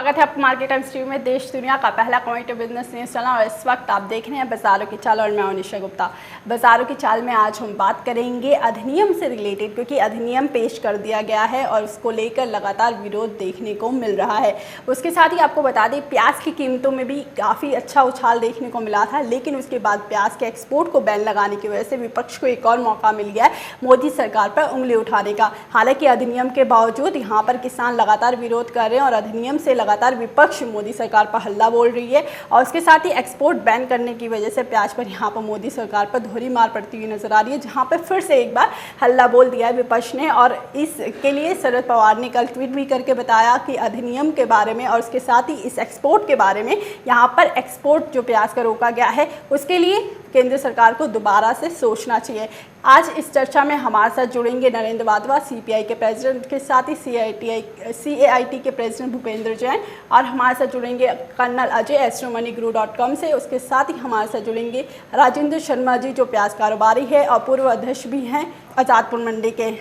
स्वागत है आपका मार्केट टाइम्स टीवी में। देश दुनिया का पहला कमोडिटी बिजनेस न्यूज चैनल और इस वक्त आप देख रहे हैं बाजारों की चाल और मैं हूं निशा गुप्ता। बाजारों की चाल में आज हम बात करेंगे अधिनियम से रिलेटेड, क्योंकि अधिनियम पेश कर दिया गया है और उसको लेकर लगातार विरोध देखने को मिल रहा है। उसके साथ ही आपको बता दें, प्याज की कीमतों में भी काफ़ी अच्छा उछाल देखने को मिला था, लेकिन उसके बाद प्याज के एक्सपोर्ट को बैन लगाने की वजह से विपक्ष को एक और मौका मिल गया है मोदी सरकार पर उंगली उठाने का। हालांकि अधिनियम के बावजूद यहाँ पर किसान लगातार विरोध कर रहे हैं और अधिनियम से लगातार विपक्ष मोदी सरकार पर हल्ला बोल रही है और उसके साथ ही एक्सपोर्ट बैन करने की वजह से प्याज पर यहाँ पर मोदी सरकार पर दोहरी मार पड़ती हुई नजर आ रही है, जहाँ पर फिर से एक बार हल्ला बोल दिया है विपक्ष ने। और इसके लिए शरद पवार ने कल ट्वीट भी करके बताया कि अधिनियम के बारे में और उसके साथ ही इस एक्सपोर्ट के बारे में, यहाँ पर एक्सपोर्ट जो प्याज का रोका गया है उसके लिए केंद्र सरकार को दोबारा से सोचना चाहिए। आज इस चर्चा में हमारे साथ जुड़ेंगे नरेंद्र वाधवा, सीपीआई के प्रेसिडेंट, के साथ ही CAIT के प्रेसिडेंट भूपेंद्र जैन, और हमारे साथ जुड़ेंगे कर्नल अजय astromoneyGuru.com से। उसके साथ ही हमारे साथ जुड़ेंगे राजेंद्र शर्मा जी, जो प्याज कारोबारी है और पूर्व अध्यक्ष भी हैं आज़ादपुर मंडी के।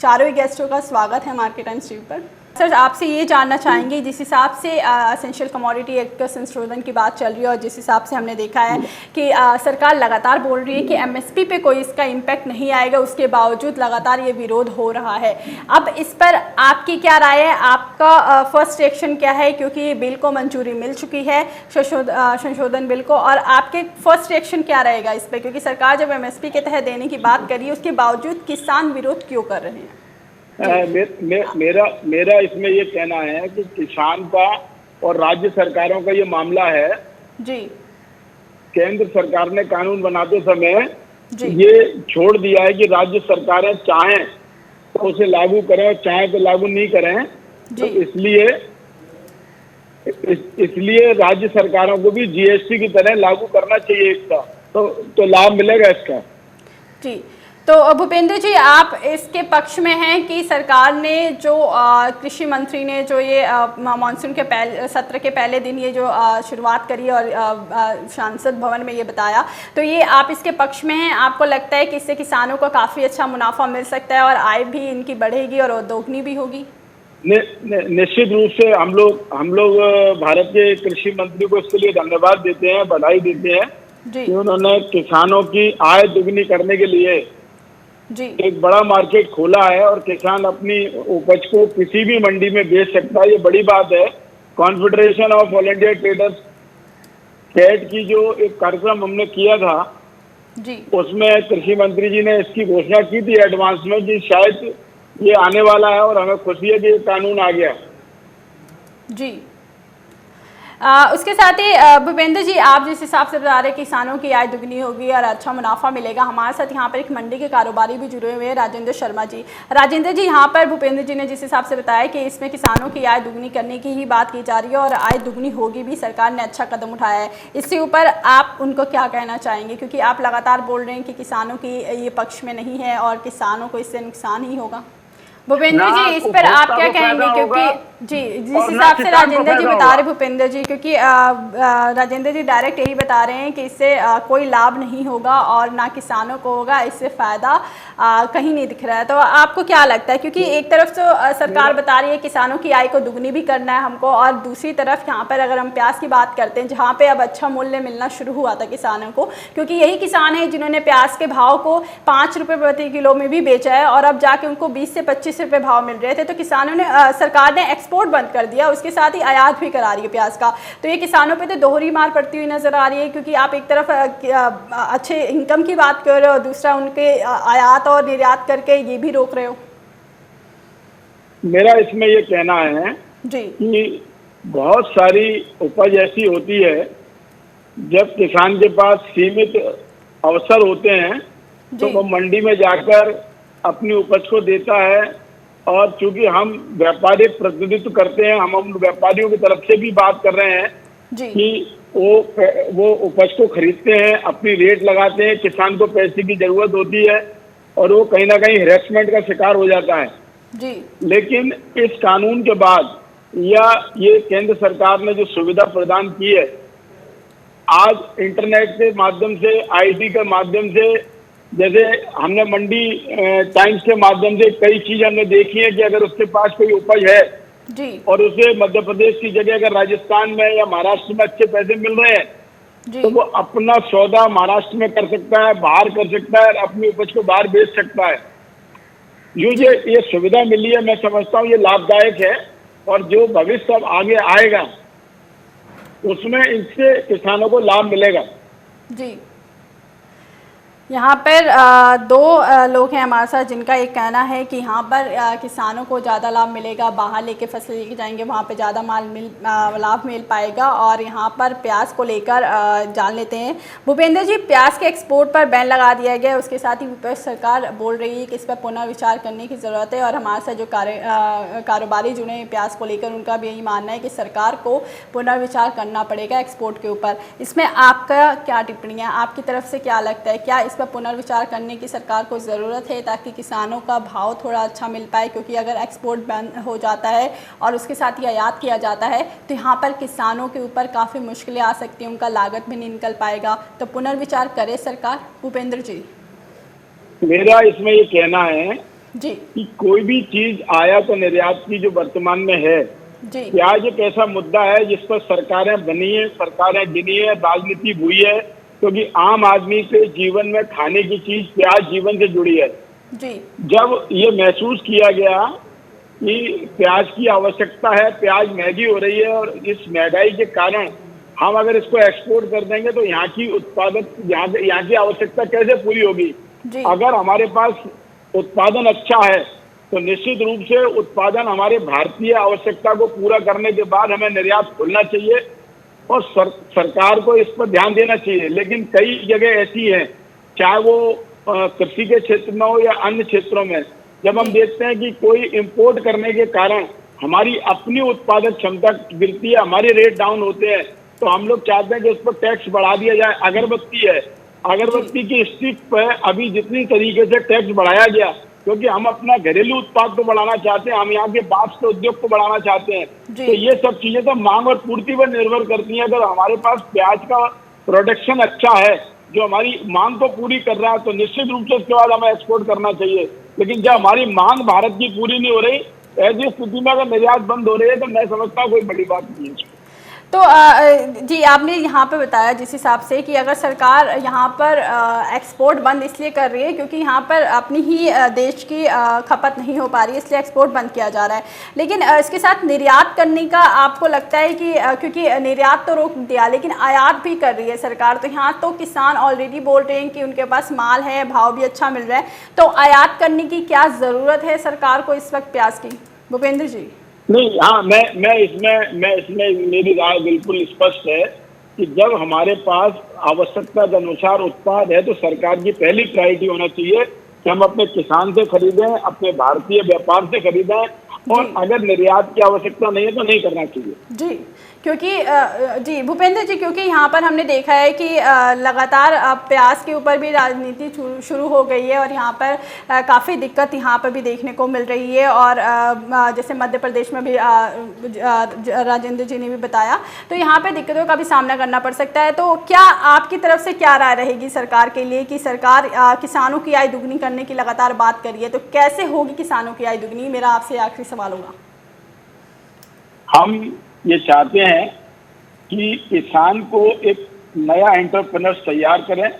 चारों ही गेस्टों का स्वागत है मार्केट टाइम्स टीवी पर। सर, आपसे ये जानना चाहेंगे, जिस हिसाब से एसेंशियल कमोडिटी एक्ट का संशोधन की बात चल रही है और जिस हिसाब से हमने देखा है कि सरकार लगातार बोल रही है कि MSP पे कोई इसका इम्पैक्ट नहीं आएगा, उसके बावजूद लगातार ये विरोध हो रहा है। अब इस पर आपकी क्या राय है, आपका फर्स्ट रिएक्शन क्या है, क्योंकि ये बिल को मंजूरी मिल चुकी है, संशोधन बिल को, और आपके फर्स्ट रिएक्शन क्या रहेगा इस पर, क्योंकि सरकार जब MSP के तहत देने की बात करी उसके बावजूद किसान विरोध क्यों कर रहे हैं? मेरा इसमें ये कहना है कि किसान का और राज्य सरकारों का ये मामला है जी। केंद्र सरकार ने कानून बनाते समय ये छोड़ दिया है कि राज्य सरकारें चाहें तो उसे लागू करें और चाहें तो लागू नहीं करें। तो इसलिए राज्य सरकारों को भी GST की तरह लागू करना चाहिए इसका, तो लाभ मिलेगा इसका। जी। तो भूपेंद्र जी, आप इसके पक्ष में हैं कि सरकार ने जो कृषि मंत्री ने जो ये मानसून के पहले सत्र के पहले दिन ये जो शुरुआत करी और सांसद भवन में ये बताया, तो ये आप इसके पक्ष में हैं? आपको लगता है कि इससे किसानों को काफ़ी अच्छा मुनाफा मिल सकता है और आय भी इनकी बढ़ेगी और दोगुनी भी होगी? निश्चित रूप से हम लोग भारत के कृषि मंत्री को इसके लिए धन्यवाद देते हैं, बधाई देते हैं कि उन्होंने किसानों की आय दुगनी करने के लिए एक बड़ा मार्केट खोला है और किसान अपनी उपज को किसी भी मंडी में बेच सकता है। ये बड़ी बात है। Confederation of all India traders CAT की जो एक कार्यक्रम हमने किया था उसमें कृषि मंत्री जी ने इसकी घोषणा की थी एडवांस में कि शायद ये आने वाला है और हमें खुशी है कि ये कानून आ गया जी। उसके साथ ही भूपेंद्र जी, आप जिस हिसाब से बता रहे हैं किसानों की आय दुगनी होगी और अच्छा मुनाफा मिलेगा, हमारे साथ यहाँ पर एक मंडी के कारोबारी भी जुड़े हुए हैं, राजेंद्र शर्मा जी। राजेंद्र जी, यहाँ पर भूपेंद्र जी ने जिस हिसाब से बताया कि इसमें किसानों की आय दुगनी करने की ही बात की जा रही है और आय दुगनी होगी भी, सरकार ने अच्छा कदम उठाया है। इसके ऊपर आप उनको क्या कहना चाहेंगे, क्योंकि आप लगातार बोल रहे हैं कि किसानों की ये पक्ष में नहीं है और किसानों को इससे नुकसान ही होगा। भूपेंद्र जी, इस पर आप क्या कहेंगे, क्योंकि जी जिस हिसाब से राजेंद्र जी बता रहे भूपेंद्र जी, क्योंकि राजेंद्र जी डायरेक्ट यही बता रहे हैं कि इससे कोई लाभ नहीं होगा और ना किसानों को होगा, इससे फ़ायदा कहीं नहीं दिख रहा है। तो आपको क्या लगता है, क्योंकि एक तरफ तो सरकार बता रही है किसानों की आय को दुगनी भी करना है हमको, और दूसरी तरफ यहाँ पर अगर हम प्याज की बात करते हैं जहाँ पर अब अच्छा मूल्य मिलना शुरू हुआ था किसानों को, क्योंकि यही किसान है जिन्होंने प्याज के भाव को 5 रुपये प्रति किलो में भी बेचा है और अब जाके उनको 20 से 25 रुपये भाव मिल रहे थे। तो किसानों ने सरकार ने एक्सपोर्ट बंद कर दिया, उसके साथ ही आयात भी करा रही है प्याज का, तो ये किसानों पे तो दोहरी मार पड़ती हुई नजर आ रही है, क्योंकि आप एक तरफ अच्छे इनकम की बात कर रहे हो और दूसरा उनके आयात और निर्यात करके ये भी रोक रहे हो। मेरा इसमें ये कहना है कि बहुत सारी उपज ऐसी होती है जब किसान के पास सीमित अवसर होते हैं तो वो मंडी में जाकर अपनी उपज को देता है, और चूंकि हम व्यापारिक प्रतिनिधित्व करते हैं, हम उन व्यापारियों की तरफ से भी बात कर रहे हैं कि वो उपज को खरीदते हैं, अपनी रेट लगाते हैं, किसान को पैसे की जरूरत होती है और वो कहीं ना कहीं हैरेसमेंट का शिकार हो जाता है लेकिन इस कानून के बाद या ये केंद्र सरकार ने जो सुविधा प्रदान की है, आज इंटरनेट के माध्यम से, IT के माध्यम से, जैसे हमने मंडी टाइम्स के माध्यम से कई चीज हमने देखी है कि अगर उसके पास कोई उपज है जी। और उसे मध्य प्रदेश की जगह अगर राजस्थान में या महाराष्ट्र में अच्छे पैसे मिल रहे हैं तो वो अपना सौदा महाराष्ट्र में कर सकता है, बाहर कर सकता है, अपनी उपज को बाहर बेच सकता है। ये सुविधा मिली है, मैं समझता हूँ ये लाभदायक है। और जो भविष्य अब आगे आएगा उसमें इससे किसानों को लाभ मिलेगा। जी। यहाँ पर दो लोग हैं हमारे साथ जिनका एक कहना है कि यहाँ पर किसानों को ज़्यादा लाभ मिलेगा, बाहर लेके फसल लेके जाएंगे वहाँ पे ज़्यादा लाभ मिल पाएगा। और यहाँ पर प्याज को लेकर जान लेते हैं। भूपेंद्र जी, प्याज के एक्सपोर्ट पर बैन लगा दिया गया है, उसके साथ ही विपक्ष सरकार बोल रही है कि इस पर पुनर्विचार करने की ज़रूरत है। और हमारे साथ जो कारोबारी जुड़े हैं प्याज को लेकर, उनका भी यही मानना है कि सरकार को पुनर्विचार करना पड़ेगा एक्सपोर्ट के ऊपर। इसमें आपका क्या टिप्पणी है, आपकी तरफ से क्या लगता है, क्या पर पुनर्विचार करने की सरकार को ज़रूरत है ताकि किसानों का भाव थोड़ा अच्छा मिल पाए? क्योंकि अगर एक्सपोर्ट बंद हो जाता है और उसके साथ ही आयात किया जाता है तो यहाँ पर किसानों के ऊपर काफ़ी मुश्किलें आ सकती हैं, उनका लागत भी नहीं निकल पाएगा। तो पुनर्विचार करे सरकार। भूपेंद्र जी, मेरा इसमें ये कहना है जी कि कोई भी चीज आयात और निर्यात की जो वर्तमान में है, प्याज एक ऐसा मुद्दा है जिस पर सरकारें बनी है, सरकारें गिनी है, राजनीति हुई है, क्योंकि आम आदमी के जीवन में खाने की चीज प्याज जीवन से जुड़ी है। जी। जब ये महसूस किया गया कि प्याज की आवश्यकता है, प्याज महंगी हो रही है और इस महंगाई के कारण हम अगर इसको एक्सपोर्ट कर देंगे तो यहाँ की उत्पादक यहाँ की आवश्यकता कैसे पूरी होगी? अगर हमारे पास उत्पादन अच्छा है तो निश्चित रूप से उत्पादन हमारे भारतीय आवश्यकता को पूरा करने के बाद हमें निर्यात खोलना चाहिए और सरकार को इस पर ध्यान देना चाहिए। लेकिन कई जगह ऐसी है, चाहे वो कृषि के क्षेत्र में हो या अन्य क्षेत्रों में, जब हम देखते हैं कि कोई इंपोर्ट करने के कारण हमारी अपनी उत्पादक क्षमता गिरती है, हमारे रेट डाउन होते हैं, तो हम लोग चाहते हैं कि उस पर टैक्स बढ़ा दिया जाए। अगरबत्ती है, अगरबत्ती की स्टिक पर अभी जितनी तरीके से टैक्स बढ़ाया गया, क्योंकि हम अपना घरेलू उत्पाद को बढ़ाना चाहते हैं, हम यहाँ के बांस के उद्योग को बढ़ाना चाहते हैं, तो ये सब चीजें तो मांग और पूर्ति पर निर्भर करती हैं। अगर हमारे पास प्याज का प्रोडक्शन अच्छा है जो हमारी मांग को पूरी कर रहा है तो निश्चित रूप से उसके बाद हमें एक्सपोर्ट करना चाहिए। लेकिन जब हमारी मांग भारत की पूरी नहीं हो रही, ऐसी स्थिति में अगर निर्यात बंद हो रही है तो मैं समझता हूँ कोई बड़ी बात नहीं है। तो जी, आपने यहाँ पे बताया जिस हिसाब से कि अगर सरकार यहाँ पर एक्सपोर्ट बंद इसलिए कर रही है क्योंकि यहाँ पर अपनी ही देश की खपत नहीं हो पा रही है, इसलिए एक्सपोर्ट बंद किया जा रहा है। लेकिन इसके साथ निर्यात करने का आपको लगता है कि क्योंकि निर्यात तो रोक दिया लेकिन आयात भी कर रही है सरकार, तो यहाँ तो किसान ऑलरेडी बोल रहे हैं कि उनके पास माल है, भाव भी अच्छा मिल रहा है, तो आयात करने की क्या ज़रूरत है सरकार को इस वक्त प्याज की? भूपेंद्र जी। नहीं, हाँ, मैं इसमें मेरी राय बिल्कुल स्पष्ट है कि जब हमारे पास आवश्यकता के अनुसार उत्पाद है तो सरकार की पहली प्रायोरिटी होना चाहिए कि हम अपने किसान से खरीदें, अपने भारतीय व्यापार से खरीदें, और अगर निर्यात की आवश्यकता नहीं है तो नहीं करना चाहिए। जी, क्योंकि जी भूपेंद्र जी, क्योंकि यहाँ पर हमने देखा है कि लगातार प्याज के ऊपर भी राजनीति शुरू हो गई है और यहाँ पर काफ़ी दिक्कत यहाँ पर भी देखने को मिल रही है। और जैसे मध्य प्रदेश में भी राजेंद्र जी ने भी बताया, तो यहाँ पर दिक्कतों का भी सामना करना पड़ सकता है। तो क्या आपकी तरफ से क्या राय रहेगी सरकार के लिए कि सरकार किसानों की आय दुगनी करने की लगातार बात कर रही है, तो कैसे होगी किसानों की आय दुगनी? मेरा आपसे आखिरी सवाल होगा। हम ये चाहते हैं कि किसान को एक नया एंटरप्रेन्योर तैयार करें,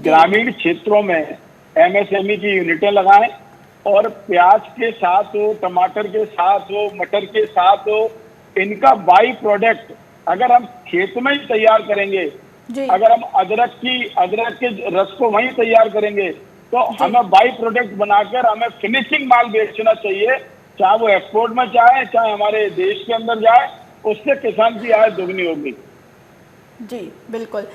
ग्रामीण क्षेत्रों में एमएसएमई की यूनिटें लगाएं और प्याज के साथ हो, टमाटर के साथ हो, मटर के साथ हो, इनका बाई प्रोडक्ट अगर हम खेत में ही तैयार करेंगे, अगर हम अदरक के रस को वहीं तैयार करेंगे तो हमें बाई प्रोडक्ट बनाकर हमें फिनिशिंग माल बेचना चाहिए, चाहे वो एक्सपोर्ट में चाहे हमारे देश के अंदर जाए, उससे किसान की आय दुगनी होगी। जी बिल्कुल।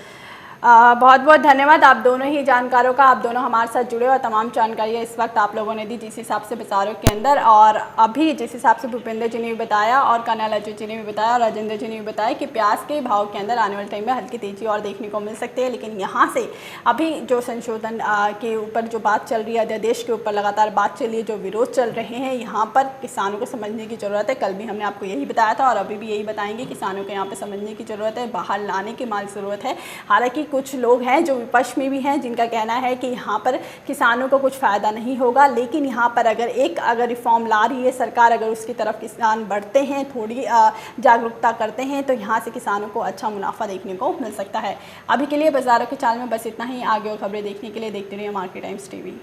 बहुत बहुत धन्यवाद आप दोनों ही जानकारों का, आप दोनों हमारे साथ जुड़े और तमाम जानकारियाँ इस वक्त आप लोगों ने दी जिस हिसाब से बाजारों के अंदर, और अभी जिस हिसाब से भूपेंद्र जी ने भी बताया और कर्नल अजय जी ने भी बताया और राजेंद्र जी ने भी बताया कि प्याज के भाव के अंदर आने वाले टाइम में हल्की तेजी और देखने को मिल सकती है। लेकिन यहाँ से अभी जो संशोधन के ऊपर जो बात चल रही है, अध्यादेश के ऊपर लगातार बात चल रही है, जो विरोध चल रहे हैं, यहाँ पर किसानों को समझने की ज़रूरत है। कल भी हमने आपको यही बताया था और अभी भी यही बताएंगे, किसानों को यहाँ पर समझने की ज़रूरत है, बाहर लाने की माल ज़रूरत है। हालाँकि कुछ लोग हैं जो विपक्ष में भी हैं, जिनका कहना है कि यहाँ पर किसानों को कुछ फ़ायदा नहीं होगा, लेकिन यहाँ पर अगर रिफॉर्म ला रही है सरकार, अगर उसकी तरफ किसान बढ़ते हैं, थोड़ी जागरूकता करते हैं, तो यहाँ से किसानों को अच्छा मुनाफा देखने को मिल सकता है। अभी के लिए बाज़ारों के चाल में बस इतना ही। आगे और खबरें देखने के लिए देखते रहिए मार्केट टाइम्स टीवी।